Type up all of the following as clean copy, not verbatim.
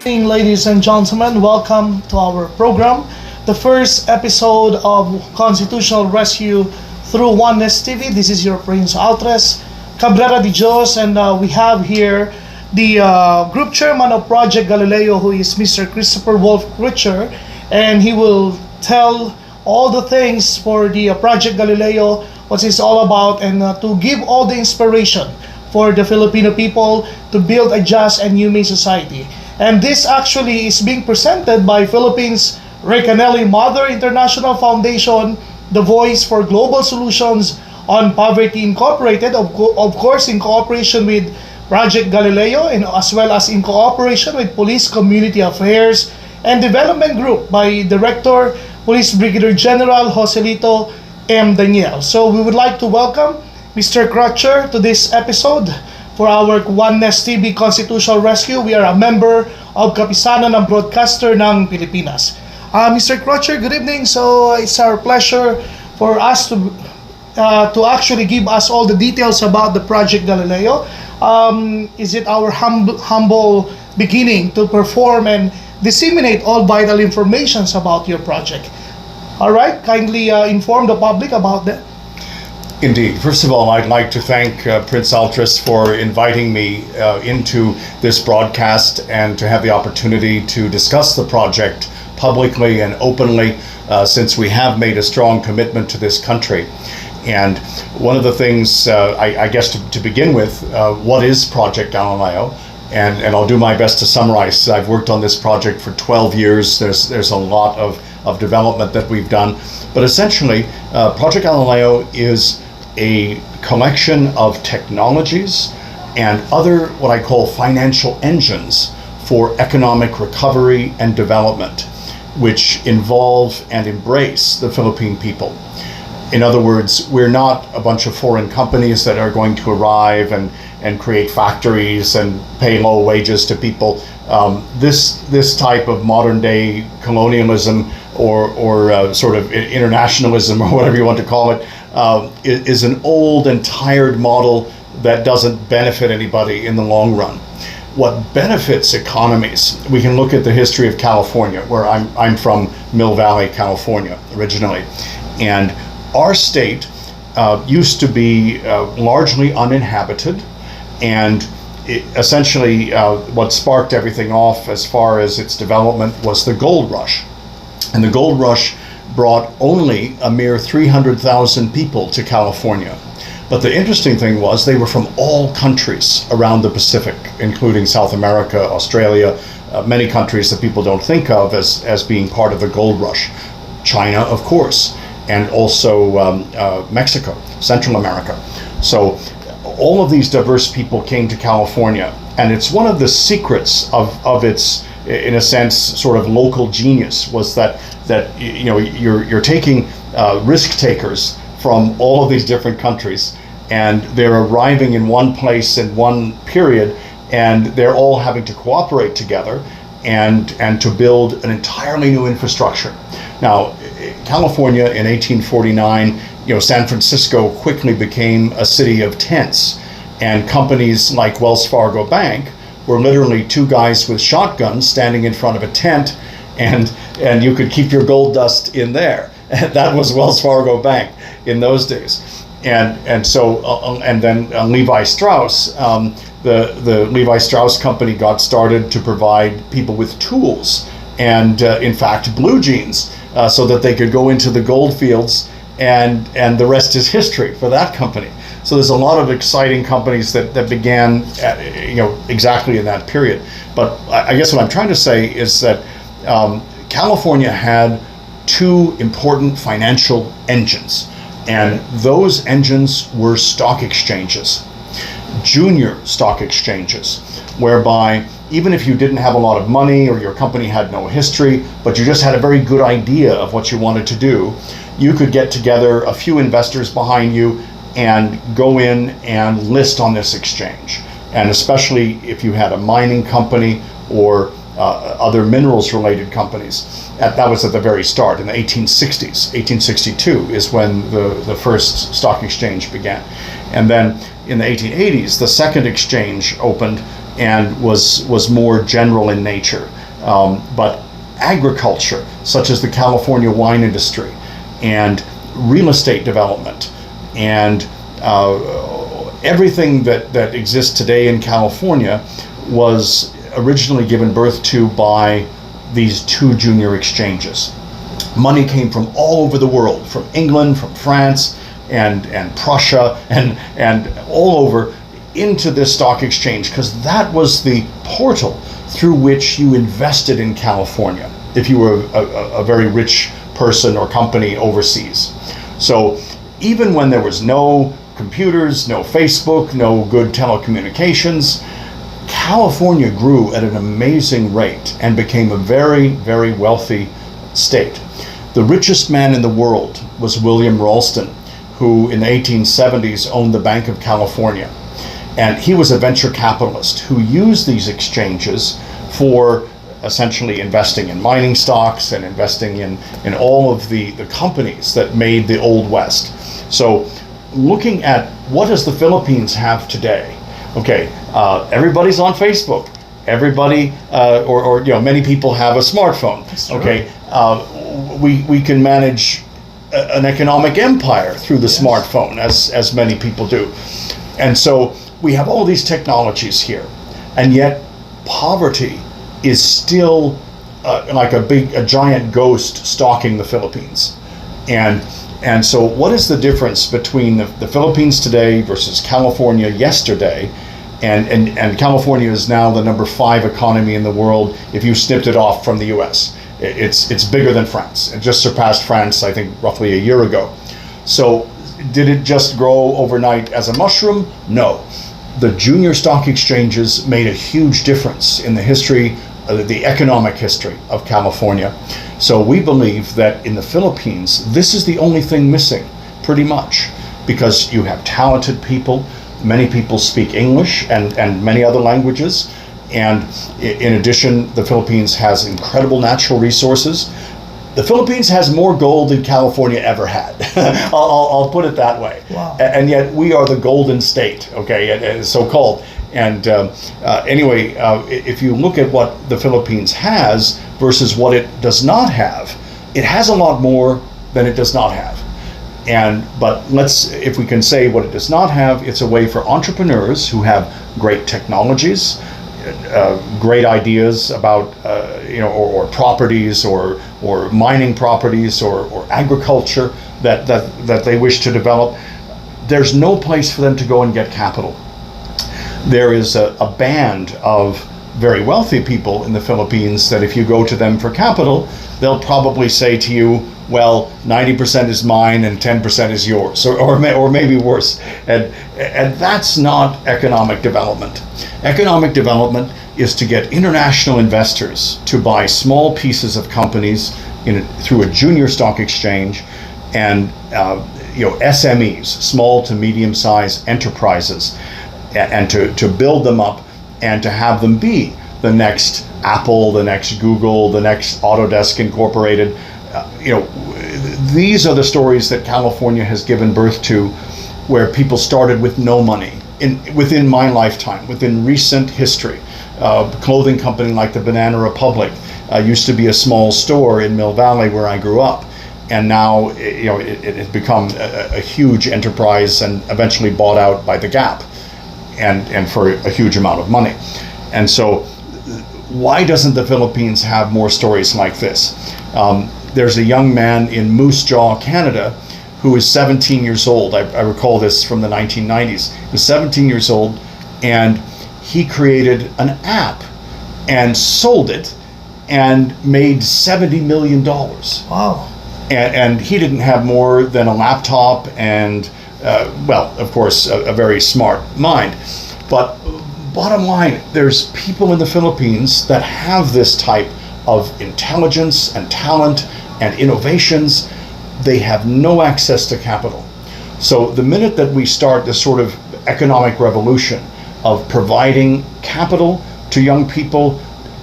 evening, ladies and gentlemen. Welcome to our program, the first episode of Constitutional Rescue through Oneness TV. This is your Prince Altres, Cabrera, Dios, and we have here the group chairman of Project Galileo, who is Mr. Christopher Wolf Crutcher, and he will tell all the things for the Project Galileo, what it's all about, and to give all the inspiration for the Filipino people to build a just and humane society. And this actually is being presented by Philippines Recaneli Mother International Foundation, the voice for global solutions on poverty incorporated, of course in cooperation with Project Galileo, and as well as in cooperation with Police Community Affairs and Development Group by Director Police Brigadier General Joselito M. Daniel. So we would like to welcome Mr. Crutcher to this episode for our Oneness TV Constitutional Rescue. We are a member of Kapisanan ng Broadcaster ng Pilipinas. Mr. Crutcher, good evening. So it's our pleasure for us to actually give us all the details about the Project Galileo. Is it our humble beginning to perform and disseminate all vital informations about your project? All right, kindly inform the public about that. Indeed. First of all, I'd like to thank Prince Altres for inviting me into this broadcast and to have the opportunity to discuss the project publicly and openly, since we have made a strong commitment to this country. And one of the things, I guess to begin with, what is Project Galileo? And I'll do my best to summarize. I've worked on this project for 12 years. There's a lot of development that we've done. But essentially, Project Galileo is a collection of technologies and other what I call financial engines for economic recovery and development, which involve and embrace the Philippine people. In other words, we're not a bunch of foreign companies that are going to arrive and create factories and pay low wages to people. This type of modern day colonialism or sort of internationalism, or whatever you want to call it, is an old and tired model that doesn't benefit anybody in the long run. What benefits economies, we can look at the history of California, where I'm from Mill Valley, California, originally. And our state used to be largely uninhabited, and essentially what sparked everything off as far as its development was the gold rush. And the gold rush brought only a mere 300,000 people to California. But the interesting thing was they were from all countries around the Pacific, including South America, Australia, many countries that people don't think of as being part of the gold rush. China, of course, and also Mexico, Central America. So all of these diverse people came to California, and it's one of the secrets of its, in a sense, sort of local genius, was that you know you're taking risk takers from all of these different countries, and they're arriving in one place in one period, and they're all having to cooperate together and to build an entirely new infrastructure. Now, California in 1849, San Francisco quickly became a city of tents, and companies like Wells Fargo Bank were literally two guys with shotguns standing in front of a tent, and you could keep your gold dust in there. That was Wells Fargo Bank in those days. And then Levi Strauss, the Levi Strauss company got started to provide people with tools and in fact blue jeans, so that they could go into the gold fields, and the rest is history for that company. So there's a lot of exciting companies that began exactly in that period. But I guess what I'm trying to say is that California had two important financial engines, and those engines were stock exchanges, junior stock exchanges, whereby even if you didn't have a lot of money or your company had no history, but you just had a very good idea of what you wanted to do, you could get together a few investors behind you and go in and list on this exchange. And especially if you had a mining company or other minerals related companies. That was at the very start in the 1860s. 1862 is when the first stock exchange began. And then in the 1880s, the second exchange opened and was more general in nature. but agriculture, such as the California wine industry, and real estate development, and everything that exists today in California was originally given birth to by these two junior exchanges. Money came from all over the world, from England, from France, and Prussia, and all over into this stock exchange, because that was the portal through which you invested in California if you were a very rich person or company overseas. So even when there was no computers, no Facebook, no good telecommunications, California grew at an amazing rate and became a very, very wealthy state. The richest man in the world was William Ralston, who in the 1870s owned the Bank of California. And he was a venture capitalist who used these exchanges for essentially investing in mining stocks and investing in all of the companies that made the Old West. So looking at what does the Philippines have today? Okay, everybody's on Facebook. Everybody, or many people have a smartphone. Okay, we can manage an economic empire through the smartphone, as many people do. And so we have all these technologies here, and yet poverty is still like a giant ghost stalking the Philippines. And so what is the difference between the Philippines today versus California yesterday? And California is now the number 5 economy in the world if you snipped it off from the US. It's bigger than France. It just surpassed France, I think, roughly a year ago. So did it just grow overnight as a mushroom? No. The junior stock exchanges made a huge difference in the history, the economic history of California. So we believe that in the Philippines, this is the only thing missing, pretty much, because you have talented people. Many people speak English and many other languages. And in addition, the Philippines has incredible natural resources. The Philippines has more gold than California ever had. I'll put it that way. Wow. And yet we are the golden state, okay, so-called. And anyway, if you look at what the Philippines has versus what it does not have, it has a lot more than it does not have. But if we can say what it does not have, it's a way for entrepreneurs who have great technologies, great ideas about or properties or mining properties or agriculture that they wish to develop. There's no place for them to go and get capital. There is a band of very wealthy people in the Philippines that if you go to them for capital, they'll probably say to you, well, 90% is mine and 10% is yours, or maybe worse. And that's not economic development. Economic development is to get international investors to buy small pieces of companies through a junior stock exchange, and SMEs, small to medium-sized enterprises, and to build them up and to have them be the next Apple, the next Google, the next Autodesk Incorporated. These are the stories that California has given birth to, where people started with no money within my lifetime, within recent history. Clothing company like the Banana Republic used to be a small store in Mill Valley where I grew up, and now it has become a huge enterprise and eventually bought out by the Gap, and for a huge amount of money. And so why doesn't the Philippines have more stories like this? There's a young man in Moose Jaw, Canada, who is 17 years old. I recall this from the 1990s. He was 17 years old, and he created an app and sold it and made $70 million. Wow. And he didn't have more than a laptop and, of course, a very smart mind. But bottom line, there's people in the Philippines that have this type of intelligence and talent and innovations. They have no access to capital. So the minute that we start this sort of economic revolution of providing capital to young people,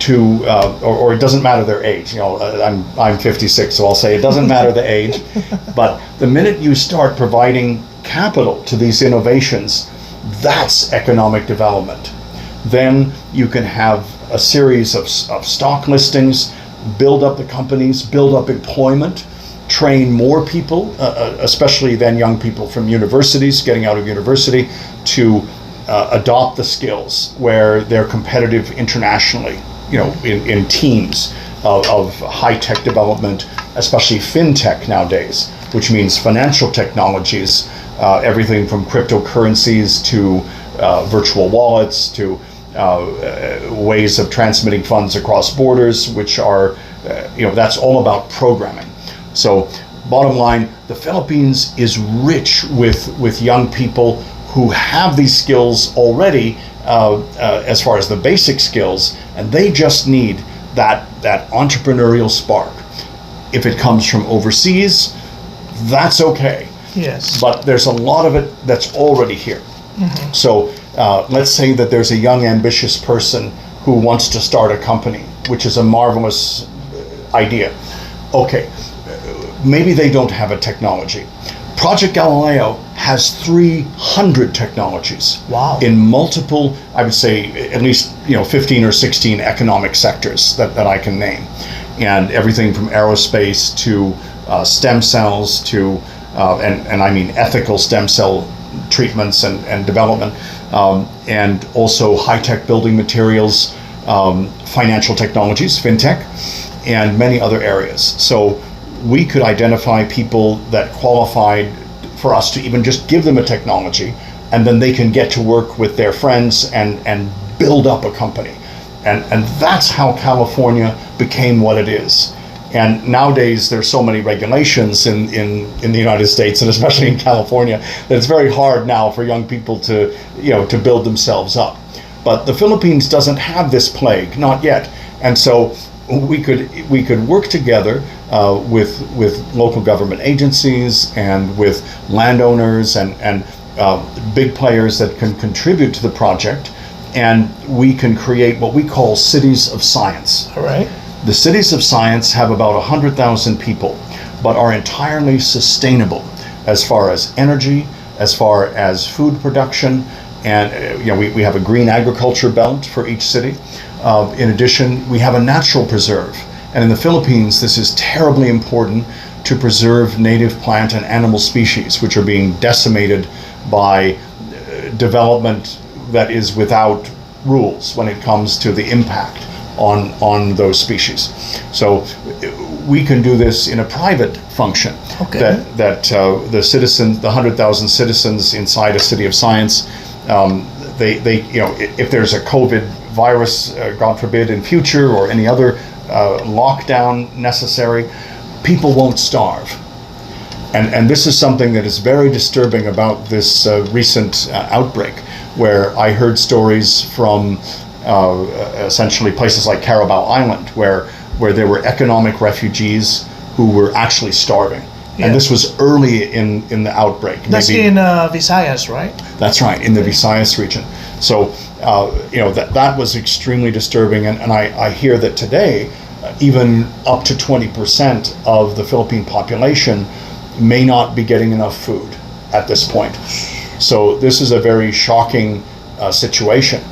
or it doesn't matter their age. I'm 56, so I'll say it doesn't matter the age. But the minute you start providing capital to these innovations, that's economic development. Then you can have a series of stock listings, build up the companies, build up employment, train more people, especially then young people from universities, getting out of university, to adopt the skills where they're competitive internationally, in teams of high-tech development, especially fintech nowadays, which means financial technologies, everything from cryptocurrencies to virtual wallets to ways of transmitting funds across borders, which are, that's all about programming. So bottom line, the Philippines is rich with young people who have these skills already, as far as the basic skills, and they just need that entrepreneurial spark. If it comes from overseas, that's okay. Yes. But there's a lot of it that's already here. Mm-hmm. So let's say that there's a young, ambitious person who wants to start a company, which is a marvelous idea. Okay, maybe they don't have a technology. Project Galileo has 300 technologies. Wow. In multiple, I would say at least 15 or 16 economic sectors that I can name, and everything from aerospace to stem cells to and I mean ethical stem cell treatments and development, and also high-tech building materials, financial technologies, fintech, and many other areas. So we could identify people that qualified for us to even just give them a technology, and then they can get to work with their friends and build up a company. And that's how California became what it is. And nowadays there's so many regulations in the United States, and especially in California, that it's very hard now for young people to build themselves up. But the Philippines doesn't have this plague, not yet. And so we could work together with local government agencies and with landowners and big players that can contribute to the project, and we can create what we call cities of science. All right. The cities of science have about 100,000 people, but are entirely sustainable as far as energy, as far as food production, and we have a green agriculture belt for each city. In addition, we have a natural preserve, and in the Philippines, this is terribly important to preserve native plant and animal species, which are being decimated by development that is without rules when it comes to the impact on those species. So we can do this in a private function. Okay. That the citizens, the 100,000 citizens inside a city of science, they if there's a COVID virus, God forbid, in future, or any other lockdown necessary, people won't starve. And this is something that is very disturbing about this recent outbreak, where I heard stories from essentially places like Carabao Island, where there were economic refugees who were actually starving. Yeah. And this was early in the outbreak. That's in Visayas, right? That's right, in the Visayas region. So, that was extremely disturbing. And I hear that today, even up to 20% of the Philippine population may not be getting enough food at this point. So this is a very shocking situation.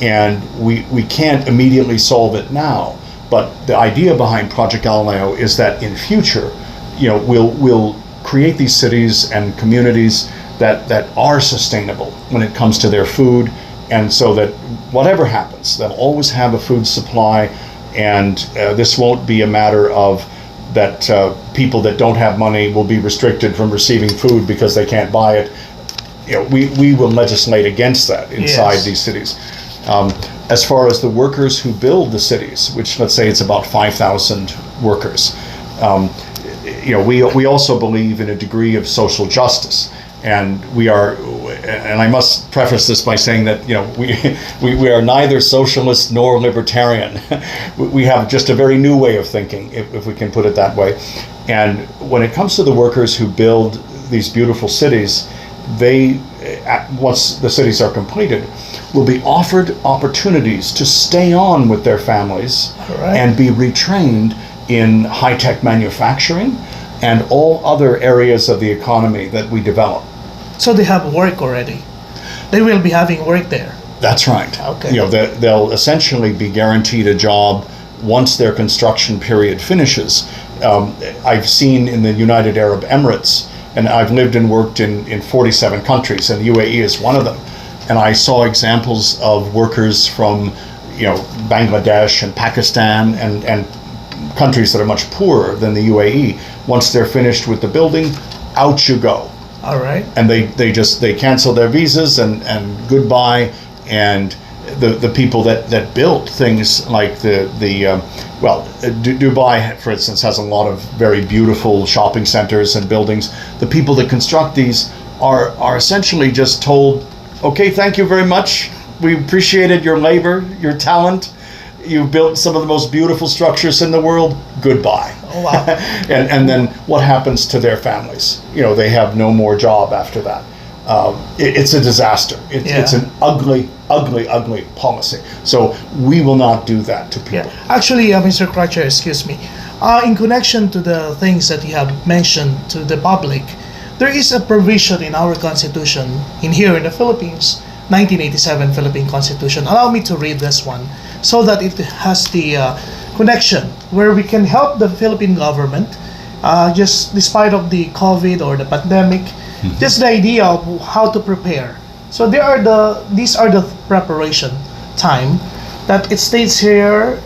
And we can't immediately solve it now. But the idea behind Project Galileo is that in future, we'll create these cities and communities that are sustainable when it comes to their food, and so that whatever happens, they'll always have a food supply, and this won't be a matter of that people that don't have money will be restricted from receiving food because they can't buy it. We will legislate against that inside these cities. As far as the workers who build the cities, which let's say it's about 5,000 workers, we also believe in a degree of social justice, and and I must preface this by saying that we are neither socialist nor libertarian. We have just a very new way of thinking, if we can put it that way. And when it comes to the workers who build these beautiful cities, they, once the cities are completed, will be offered opportunities to stay on with their families and be retrained in high-tech manufacturing and all other areas of the economy that we develop. So they have work already. They will be having work there. That's right. Okay. They'll essentially be guaranteed a job once their construction period finishes. I've seen in the United Arab Emirates, and I've lived and worked in 47 countries, and the UAE is one of them. And I saw examples of workers from, Bangladesh and Pakistan and countries that are much poorer than the UAE. Once they're finished with the building, out you go. All right. And they cancel their visas and goodbye. And the people that built things like Dubai, for instance, has a lot of very beautiful shopping centers and buildings. The people that construct these are essentially just told, okay, thank you very much. We appreciated your labor, your talent. You've built some of the most beautiful structures in the world. Goodbye. Oh, wow. and then what happens to their families? They have no more job after that. It's a disaster. It's an ugly policy. So we will not do that to people. Yeah. Actually, Mr. Crutcher, excuse me. In connection to the things that you have mentioned to the public, there is a provision in our Constitution here in the Philippines, 1987 Philippine Constitution. Allow me to read this one so that it has the connection where we can help the Philippine government just despite of the COVID or the pandemic. Just the idea of how to prepare. So these are the preparation time that it states here,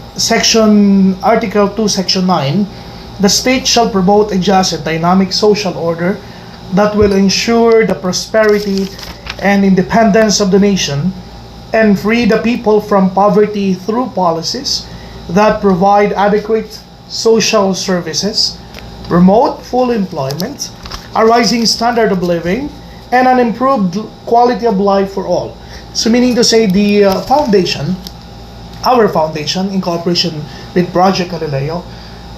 Article 2, Section 9, the state shall promote a just and dynamic social order that will ensure the prosperity and independence of the nation and free the people from poverty through policies that provide adequate social services, promote full employment, a rising standard of living, and an improved quality of life for all. So meaning to say the foundation, our foundation in cooperation with Project Galileo,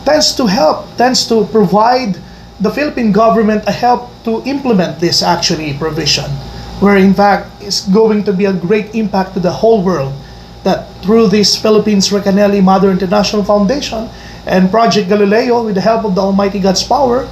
tends to provide the Philippine government a help to implement this actually provision, where in fact is going to be a great impact to the whole world, that through this Philippines Recaneli Mother International Foundation and Project Galileo, with the help of the Almighty God's power,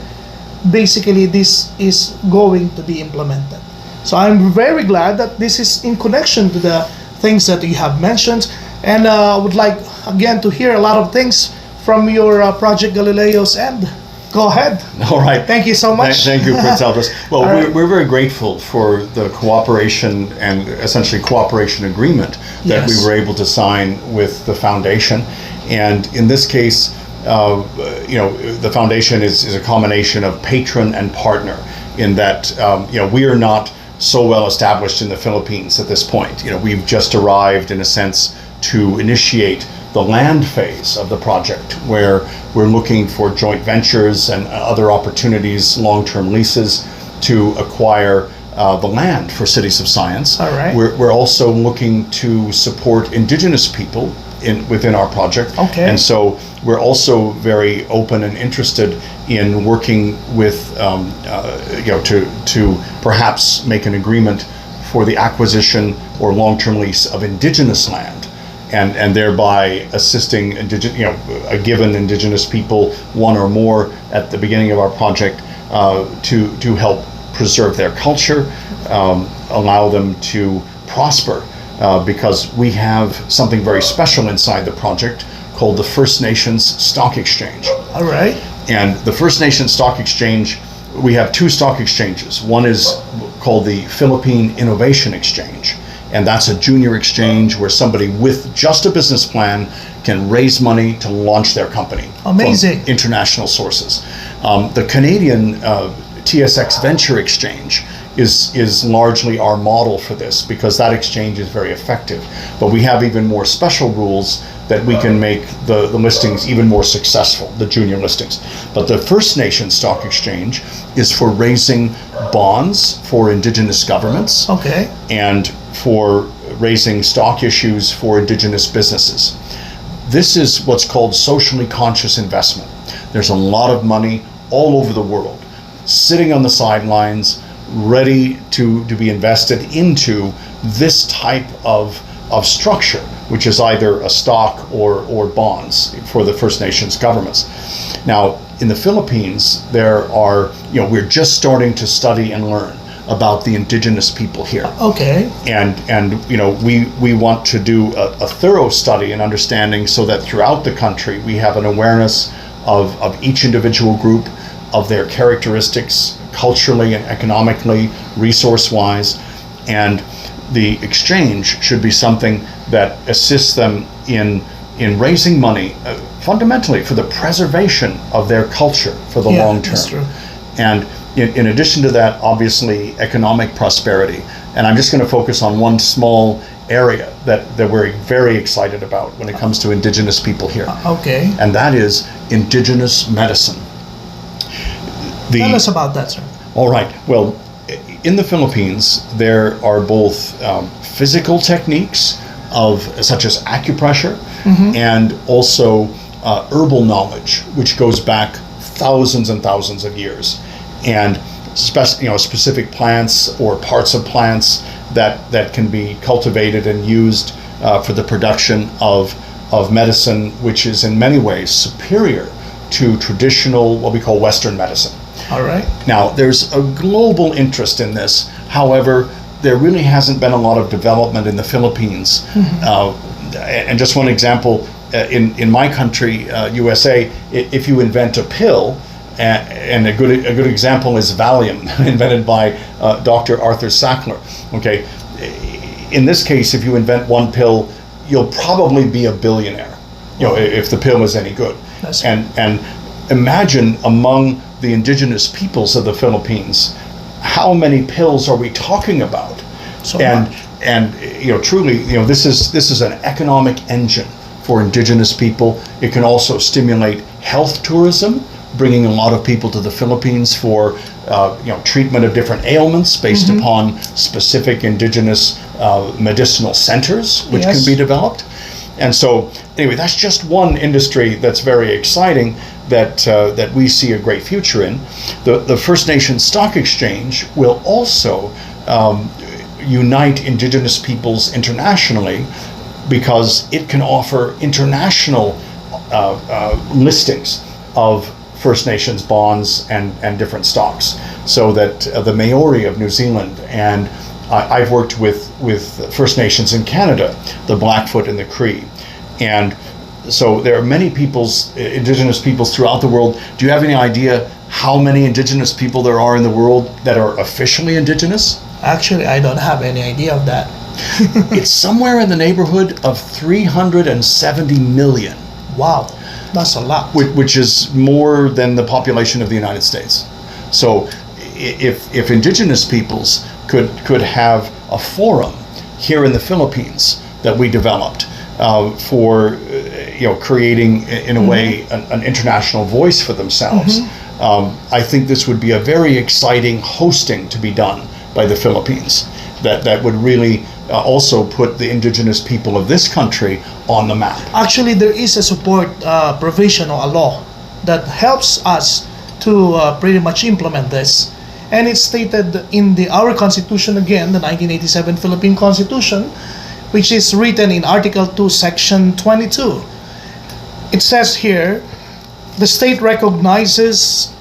basically this is going to be implemented. So I'm very glad that this is in connection to the things that you have mentioned, and would like again to hear a lot of things from your Project Galileo's end. Go ahead. All right. Thank you so much. Thank you, Prince Altres. Well, Right. we're very grateful for the cooperation and essentially cooperation agreement that Yes. we were able to sign with the foundation. And in this case, the foundation is a combination of patron and partner, in that we are not so well established in the Philippines at this point. We've just arrived, in a sense, to initiate the land phase of the project, where we're looking for joint ventures and other opportunities, long-term leases, to acquire the land for Cities of Science. All right. We're also looking to support indigenous people within our project. Okay. And so we're also very open and interested in working with, to perhaps make an agreement for the acquisition or long-term lease of indigenous land, and thereby assisting a given indigenous people, one or more, at the beginning of our project, to help preserve their culture, allow them to prosper, because we have something very special inside the project called the First Nations Stock Exchange. All right. And the First Nations Stock Exchange, we have two stock exchanges. One is called the Philippine Innovation Exchange, and that's a junior exchange where somebody with just a business plan can raise money to launch their company. Amazing. From international sources. The Canadian TSX Venture Exchange is largely our model for this, because that exchange is very effective. But we have even more special rules that we can make the listings even more successful, the junior listings. But the First Nation Stock Exchange is for raising bonds for indigenous governments. Okay. And for raising stock issues for indigenous businesses. This is what's called socially conscious investment. There's a lot of money all over the world sitting on the sidelines, ready to be invested into this type of structure, which is either a stock or bonds for the First Nations governments. Now, in the Philippines, we're just starting to study and learn about the indigenous people here. Okay. And we want to do a thorough study and understanding so that throughout the country we have an awareness of each individual group, of their characteristics culturally and economically, resource-wise, and the exchange should be something that assists them in raising money fundamentally for the preservation of their culture for the long term. That's true. And in addition to that, obviously, economic prosperity. And I'm just going to focus on one small area that we're very excited about when it comes to indigenous people here. Okay. And that is indigenous medicine. Tell us about that, sir. All right. Well, in the Philippines, there are both physical techniques such as acupressure and also herbal knowledge, which goes back thousands and thousands of years, and specific plants or parts of plants that can be cultivated and used for the production of medicine, which is in many ways superior to traditional, what we call Western medicine. All right. Now, there's a global interest in this. However, there really hasn't been a lot of development in the Philippines. And just one example, in my country, USA, if you invent a pill, and a good example is Valium, invented by Dr. Arthur Sackler. Okay, in this case, if you invent one pill, you'll probably be a billionaire. If the pill is any good. And imagine among the indigenous peoples of the Philippines, how many pills are we talking about? And truly, this is an economic engine for indigenous people. It can also stimulate health tourism, bringing a lot of people to the Philippines for treatment of different ailments based upon specific indigenous medicinal centers, which can be developed. And so, anyway, that's just one industry that's very exciting that we see a great future in. The First Nations Stock Exchange will also unite indigenous peoples internationally, because it can offer international listings of First Nations bonds and different stocks, so that the Maori of New Zealand, and I've worked with First Nations in Canada, the Blackfoot and the Cree, and so there are many indigenous peoples throughout the world. Do you have any idea how many indigenous people there are in the world that are officially indigenous? Actually, I don't have any idea of that. It's somewhere in the neighborhood of 370 million. Wow, that's a lot. Which is more than the population of the United States. So if indigenous peoples could have a forum here in the Philippines that we developed for creating in a way an international voice for themselves, I think this would be a very exciting hosting to be done by the Philippines that would really also put the indigenous people of this country on the map. Actually, there is a support provision or a law that helps us to pretty much implement this. And it's stated in our Constitution again, the 1987 Philippine Constitution, which is written in Article 2, Section 22. It says here, the state recognizes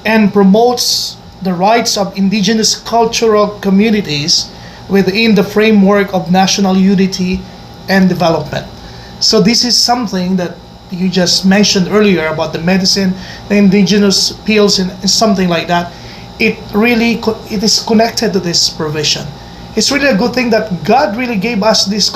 and promotes the rights of indigenous cultural communities within the framework of national unity and development. So this is something that you just mentioned earlier about the medicine, the indigenous pills, and something like that. It is connected to this provision. It's really a good thing that God really gave us this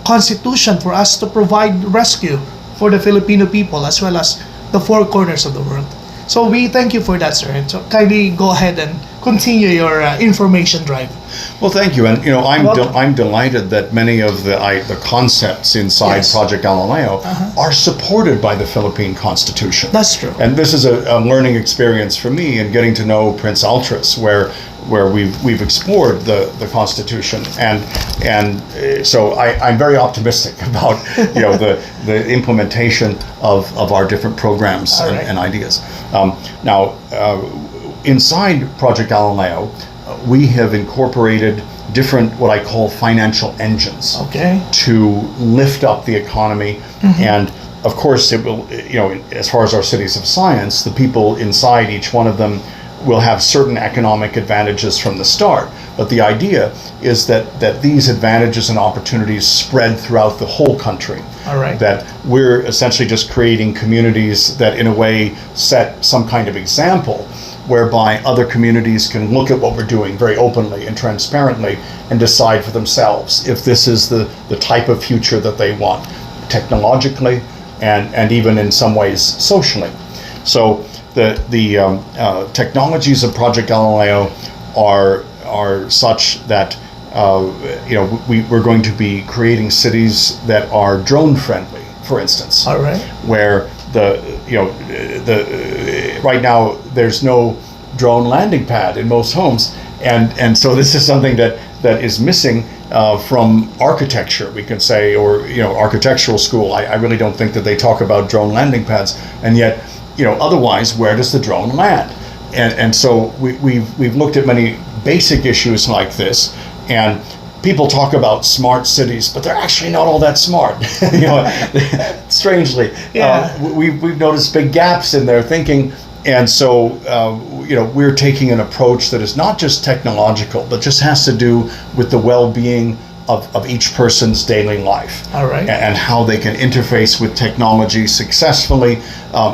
constitution for us to provide rescue for the Filipino people as well as the four corners of the world. So we thank you for that, sir. So kindly go ahead and continue your information drive. Well, thank you, and I'm delighted that many of the concepts inside Project Galileo are supported by the Philippine Constitution. That's true. And this is a learning experience for me in getting to know Prince Altres, where we've explored the Constitution, and so I'm very optimistic about the implementation of our different programs and ideas. Now, inside Project Galileo, we have incorporated different what I call financial engines to lift up the economy, and of course it will, as far as our cities of science, the people inside each one of them will have certain economic advantages from the start. But the idea is that these advantages and opportunities spread throughout the whole country. All right. That we're essentially just creating communities that in a way set some kind of example whereby other communities can look at what we're doing very openly and transparently and decide for themselves if this is the type of future that they want, technologically and even in some ways socially. So the technologies of Project Galileo are such that we're going to be creating cities that are drone friendly, for instance. All right. Where right now there's no drone landing pad in most homes, and so this is something that is missing from architecture, we can say, or architectural school. I really don't think that they talk about drone landing pads, and yet otherwise, where does the drone land? And so we've looked at many basic issues like this, and people talk about smart cities, but they're actually not all that smart. Strangely, we've noticed big gaps in their thinking, and so we're taking an approach that is not just technological, but just has to do with the well-being of each person's daily life. All right. And how they can interface with technology successfully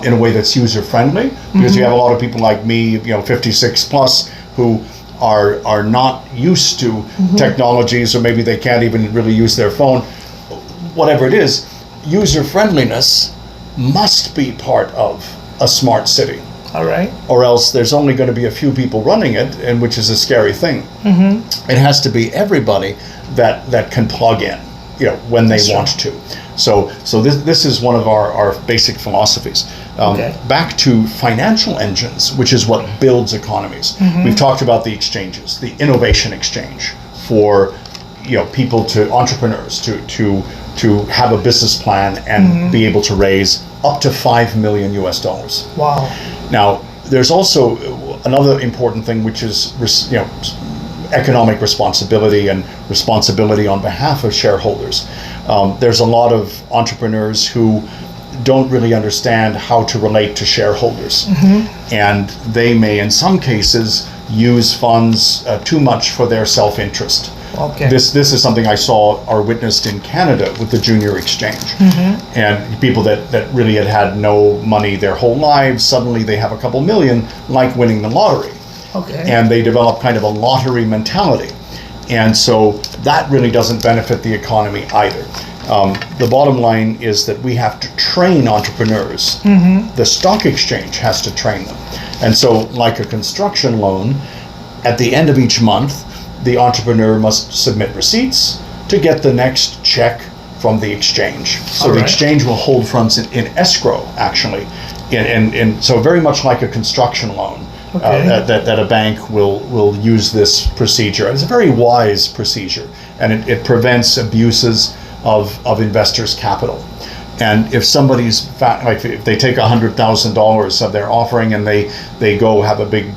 in a way that's user-friendly. Because you have a lot of people like me, 56 plus, who are not used to technologies, or maybe they can't even really use their phone. Whatever it is, user-friendliness must be part of a smart city. All right. Or else there's only going to be a few people running it, and which is a scary thing. It has to be everybody that can plug in, when they want to. So this is one of our basic philosophies. Back to financial engines, which is what builds economies. We've talked about the exchanges, the innovation exchange for people, to entrepreneurs to have a business plan and be able to raise up to $5 million US. Wow. Now, there's also another important thing, which is economic responsibility and responsibility on behalf of shareholders. There's a lot of entrepreneurs who don't really understand how to relate to shareholders, and they may, in some cases, use funds too much for their self-interest. Okay. This is something I saw or witnessed in Canada with the junior exchange. And people that really had no money their whole lives, suddenly they have a couple million, like winning the lottery. Okay. And they develop kind of a lottery mentality. And so that really doesn't benefit the economy either. The bottom line is that we have to train entrepreneurs. The stock exchange has to train them. And so, like a construction loan, at the end of each month, the entrepreneur must submit receipts to get the next check from the exchange. So the exchange will hold funds in escrow, actually. And so very much like a construction loan, that a bank will use this procedure. It's a very wise procedure, and it prevents abuses of investors' capital. And if somebody's, like if they take $100,000 of their offering and they go have a big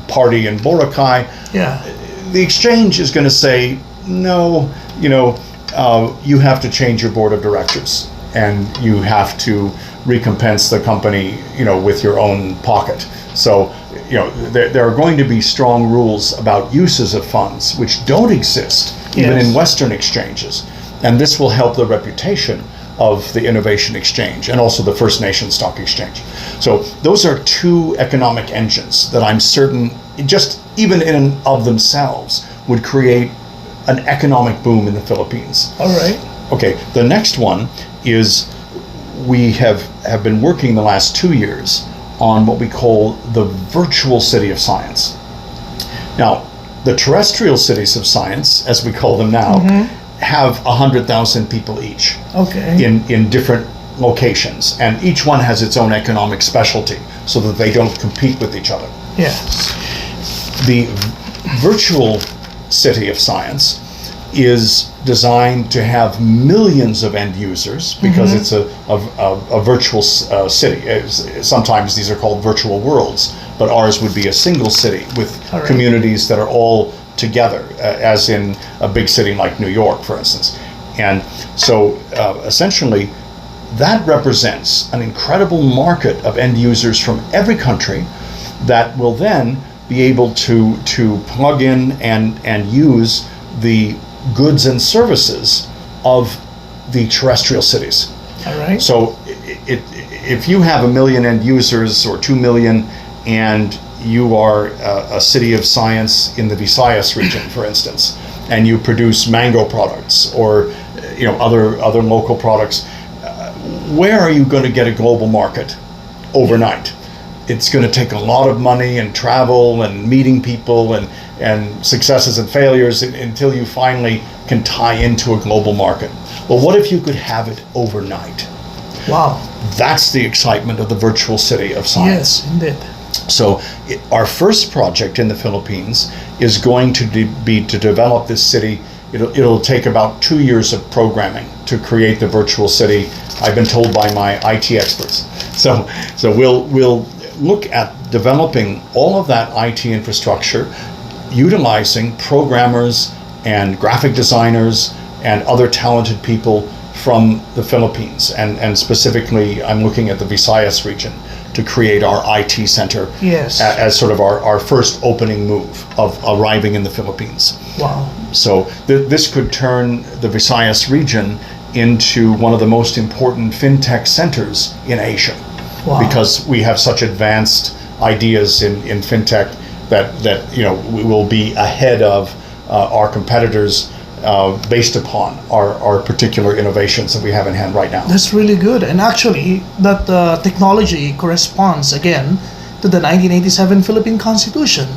party in Boracay, the exchange is going to say, no, you have to change your board of directors, and you have to recompense the company, with your own pocket. So, there are going to be strong rules about uses of funds which don't exist even in Western exchanges, and this will help the reputation of the Innovation Exchange and also the First Nation Stock Exchange. So those are two economic engines that I'm certain, just even in and of themselves, would create an economic boom in the Philippines. All right. Okay, the next one is we have been working the last 2 years on what we call the virtual city of science. Now, the terrestrial cities of science, as we call them now, have 100,000 people each in different locations, and each one has its own economic specialty so that they don't compete with each other. The virtual city of science is designed to have millions of end users because it's a virtual city. Sometimes these are called virtual worlds, but ours would be a single city with communities that are all together, as in a big city like New York, for instance. And so essentially that represents an incredible market of end users from every country that will then be able to plug in and use the goods and services of the terrestrial cities. All right. So if you have 1 million end users or 2 million, and you are a city of science in the Visayas region, for instance, and you produce mango products or other local products, where are you going to get a global market overnight? It's going to take a lot of money and travel and meeting people and successes and failures until you finally can tie into a global market. Well, what if you could have it overnight? Wow. That's the excitement of the virtual city of science. Yes, indeed. So our first project in the Philippines is going to be to develop this city. It'll take about 2 years of programming to create the virtual city, I've been told by my IT experts. So we'll look at developing all of that IT infrastructure, utilizing programmers and graphic designers and other talented people from the Philippines. And specifically, I'm looking at the Visayas region to create our IT center. Yes. As sort of our first opening move of arriving in the Philippines. Wow. So this could turn the Visayas region into one of the most important fintech centers in Asia. Wow. Because we have such advanced ideas in fintech that we will be ahead of our competitors based upon our particular innovations that we have in hand right now. That's really good. And actually, that technology corresponds again to the 1987 Philippine Constitution.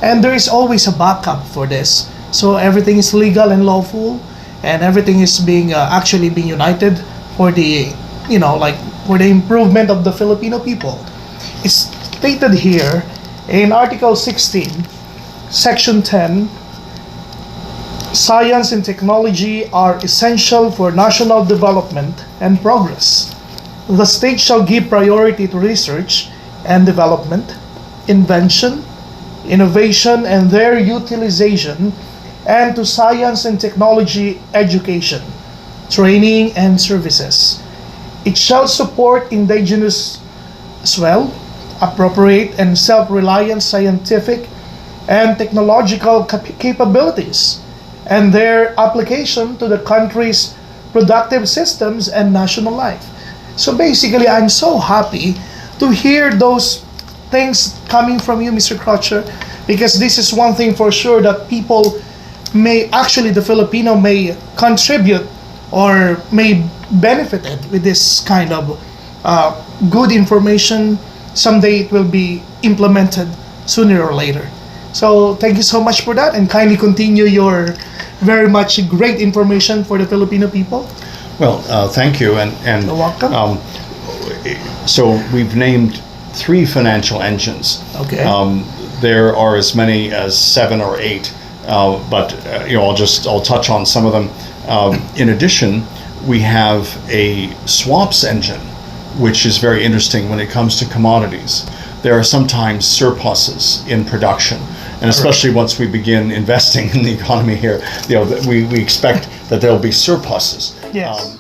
And there is always a backup for this. So everything is legal and lawful, and everything is being actually being united for the for the improvement of the Filipino people. It's stated here in Article 16, Section 10. Science and technology are essential for national development and progress. The state shall give priority to research and development, invention, innovation, and their utilization, and to science and technology education, training, and services. It shall support indigenous as well, appropriate and self-reliant scientific and technological capabilities, and their application to the country's productive systems and national life. So basically, I'm so happy to hear those things coming from you, Mr. Crutcher, because this is one thing for sure that people the Filipino may contribute or may benefited with this kind of good information. Someday it will be implemented sooner or later. So thank you so much for that, and kindly continue your very much great information for the Filipino people. Well, thank you, and You're welcome. So we've named 3 financial engines. Okay. There are as many as 7 or 8, but I'll touch on some of them. In addition, we have a swaps engine, which is very interesting when it comes to commodities. There are sometimes surpluses in production, and especially once we begin investing in the economy here, we expect that there will be surpluses. Yes.